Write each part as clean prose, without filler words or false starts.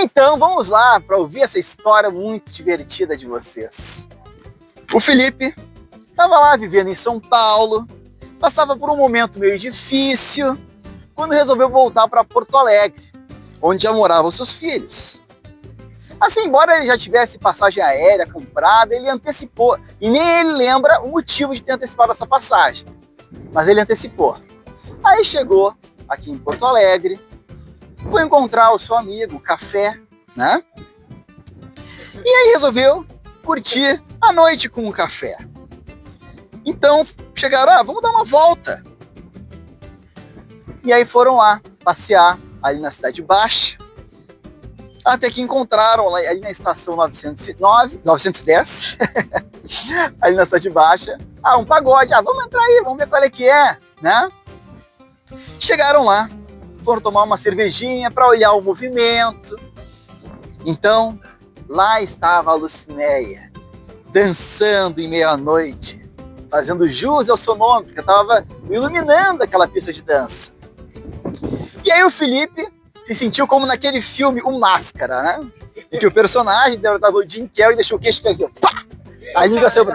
Então vamos lá para ouvir essa história muito divertida de vocês. O Felipe estava lá vivendo em São Paulo, passava por um momento meio difícil, quando resolveu voltar para Porto Alegre, onde já moravam seus filhos. Assim, embora ele já tivesse passagem aérea comprada, ele antecipou, e nem ele lembra o motivo de ter antecipado essa passagem, mas ele antecipou. Aí chegou aqui em Porto Alegre, foi encontrar o seu amigo, o Café, né? E aí resolveu curtir a noite com o Café. Então chegaram, vamos dar uma volta. E aí foram lá passear ali na Cidade Baixa, até que encontraram ali na estação 910, ali na Cidade Baixa, um pagode, vamos entrar aí, vamos ver qual é que é, né? Chegaram lá, foram tomar uma cervejinha para olhar o movimento. Então, lá estava a Lucinéia, dançando em meia-noite, fazendo jus ao seu nome, porque estava iluminando aquela pista de dança. E aí o Felipe se sentiu como naquele filme O Máscara, né? E que o personagem interpretado o Jim Carrey deixou o queixo cair, pá! A língua saiu.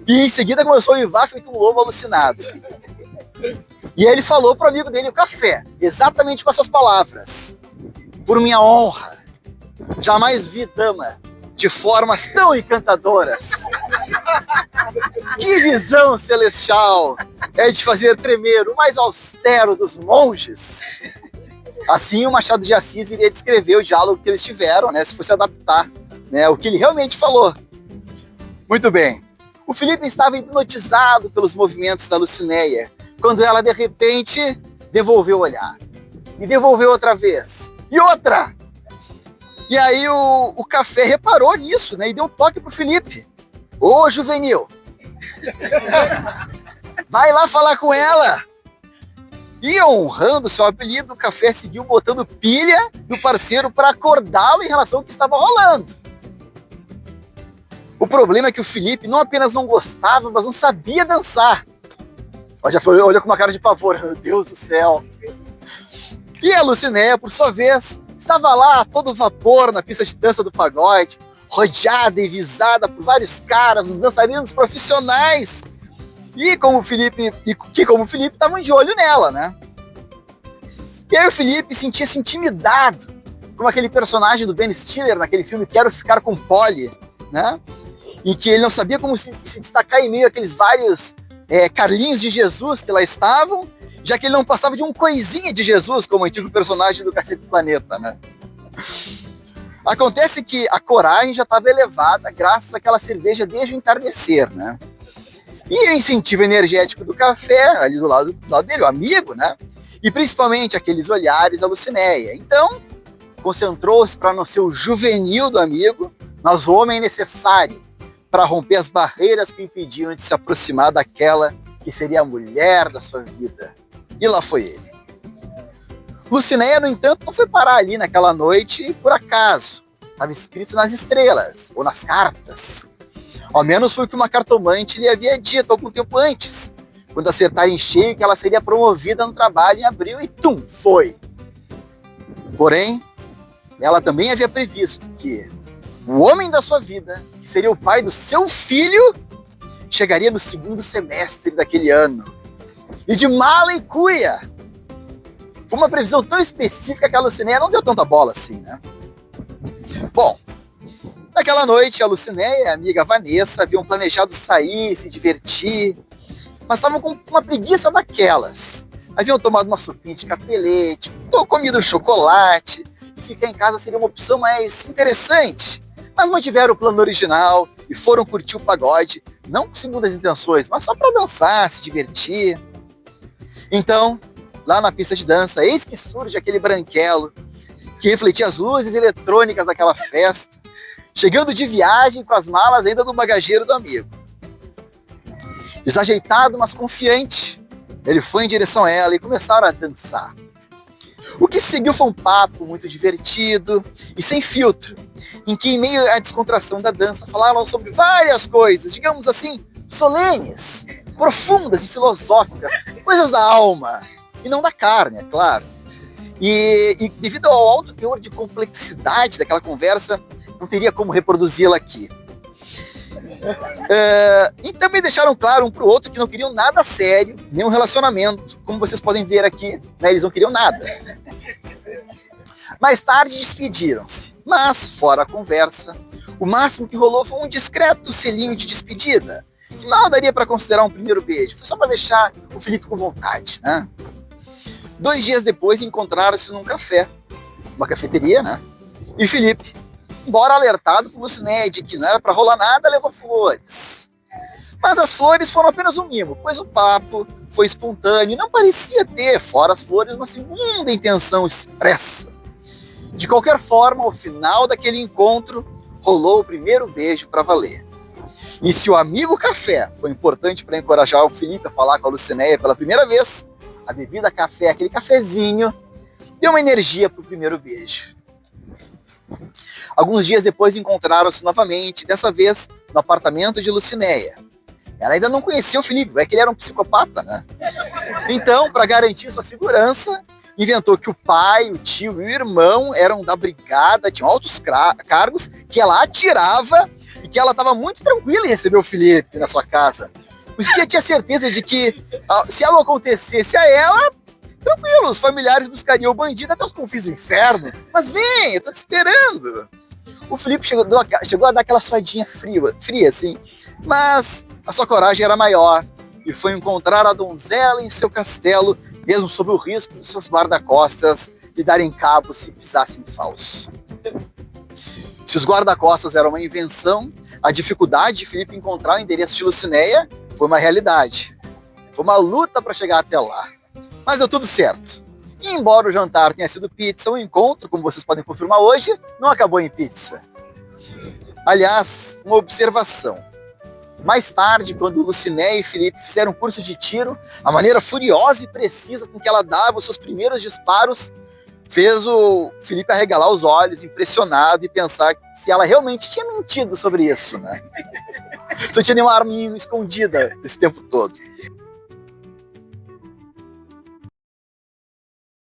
E em seguida começou a uivar feito um lobo alucinado. E aí ele falou pro amigo dele, o Café, exatamente com essas palavras: por minha honra, jamais vi dama de formas tão encantadoras. Que visão celestial é de fazer tremer o mais austero dos monges. Assim o Machado de Assis iria descrever o diálogo que eles tiveram, né, se fosse adaptar, né, o que ele realmente falou. Muito bem. O Felipe estava hipnotizado pelos movimentos da Lucinéia, quando ela, de repente, devolveu o olhar. E devolveu outra vez. E outra! E aí o Café reparou nisso, né? E deu um toque pro Felipe. Ô, juvenil! Vai lá falar com ela! E honrando seu apelido, o Café seguiu botando pilha no parceiro para acordá-lo em relação ao que estava rolando. O problema é que o Felipe não apenas não gostava, mas não sabia dançar. Já foi, olhou com uma cara de pavor. Meu Deus do céu! E a Lucinéia, por sua vez, estava lá a todo vapor na pista de dança do pagode, rodeada e visada por vários caras, os dançarinos profissionais, como o Felipe estavam de olho nela, né? E aí o Felipe sentia-se intimidado, como aquele personagem do Ben Stiller naquele filme Quero Ficar com Polly, né? Em que ele não sabia como se destacar em meio àqueles vários Carlinhos de Jesus que lá estavam, já que ele não passava de um coisinha de Jesus, como o antigo personagem do Cacete do Planeta, né? Acontece que a coragem já estava elevada graças àquela cerveja desde o entardecer, né? E o incentivo energético do Café, ali do lado dele, o amigo, né? E principalmente aqueles olhares da Lucinéia. Então, concentrou-se para não ser o juvenil do amigo, mas o homem necessário para romper as barreiras que o impediam de se aproximar daquela que seria a mulher da sua vida. E lá foi ele. Lucinéia, no entanto, não foi parar ali naquela noite por acaso. Estava escrito nas estrelas, ou nas cartas. Ao menos foi o que uma cartomante lhe havia dito algum tempo antes, quando acertaram em cheio que ela seria promovida no trabalho em abril, e tum, foi. Porém, ela também havia previsto que o homem da sua vida, que seria o pai do seu filho, chegaria no segundo semestre daquele ano. E de mala e cuia. Foi uma previsão tão específica que a Lucinéia não deu tanta bola assim, né? Bom, naquela noite a Lucinéia e a amiga Vanessa haviam planejado sair, se divertir, mas estavam com uma preguiça daquelas. Haviam tomado uma sopinha de capelete, comido um chocolate, e ficar em casa seria uma opção mais interessante. Mas mantiveram o plano original e foram curtir o pagode, não com segundas intenções, mas só para dançar, se divertir. Então, lá na pista de dança, eis que surge aquele branquelo que refletia as luzes eletrônicas daquela festa, chegando de viagem com as malas ainda no bagageiro do amigo. Desajeitado, mas confiante, ele foi em direção a ela e começaram a dançar. O que seguiu foi um papo muito divertido e sem filtro, em que, em meio à descontração da dança, falaram sobre várias coisas, digamos assim, solenes, profundas e filosóficas, coisas da alma, e não da carne, é claro. E devido ao alto teor de complexidade daquela conversa, não teria como reproduzi-la aqui. E também deixaram claro um para o outro que não queriam nada sério, nem um relacionamento. Como vocês podem ver aqui, né, eles não queriam nada. Mais tarde despediram-se, mas fora a conversa, o máximo que rolou foi um discreto selinho de despedida, que mal daria para considerar um primeiro beijo, foi só para deixar o Felipe com vontade, né? 2 dias depois encontraram-se num café, uma cafeteria, né? E Felipe, embora alertado por Lucinéia de que não era para rolar nada, levou flores. Mas as flores foram apenas um mimo, pois o papo foi espontâneo e não parecia ter, fora as flores, uma segunda intenção expressa. De qualquer forma, ao final daquele encontro, rolou o primeiro beijo para valer. E se o amigo café foi importante para encorajar o Felipe a falar com a Lucinéia pela primeira vez, a bebida café, aquele cafezinho, deu uma energia para o primeiro beijo. Alguns dias depois encontraram-se novamente, dessa vez no apartamento de Lucinéia. Ela ainda não conhecia o Felipe, vai que ele era um psicopata, né? Então, para garantir sua segurança, inventou que o pai, o tio e o irmão eram da brigada, tinham altos cargos, que ela atirava e que ela estava muito tranquila em receber o Felipe na sua casa. Pois que tinha certeza de que, se algo acontecesse a ela, tranquilo, os familiares buscariam o bandido até os confins do inferno. Mas vem, eu tô te esperando. O Felipe chegou a dar aquela suadinha fria assim, mas a sua coragem era maior e foi encontrar a donzela em seu castelo, mesmo sob o risco dos seus guarda-costas lhe darem cabo se pisassem falso. Se os guarda-costas eram uma invenção, a dificuldade de Felipe encontrar o endereço de Lucinéia foi uma realidade. Foi uma luta para chegar até lá. Mas deu tudo certo. E embora o jantar tenha sido pizza, o encontro, como vocês podem confirmar hoje, não acabou em pizza. Aliás, uma observação. Mais tarde, quando Lucinéia e Felipe fizeram um curso de tiro, a maneira furiosa e precisa com que ela dava os seus primeiros disparos fez o Felipe arregalar os olhos, impressionado, e pensar se ela realmente tinha mentido sobre isso, né? Só tinha nenhuma arminha escondida esse tempo todo.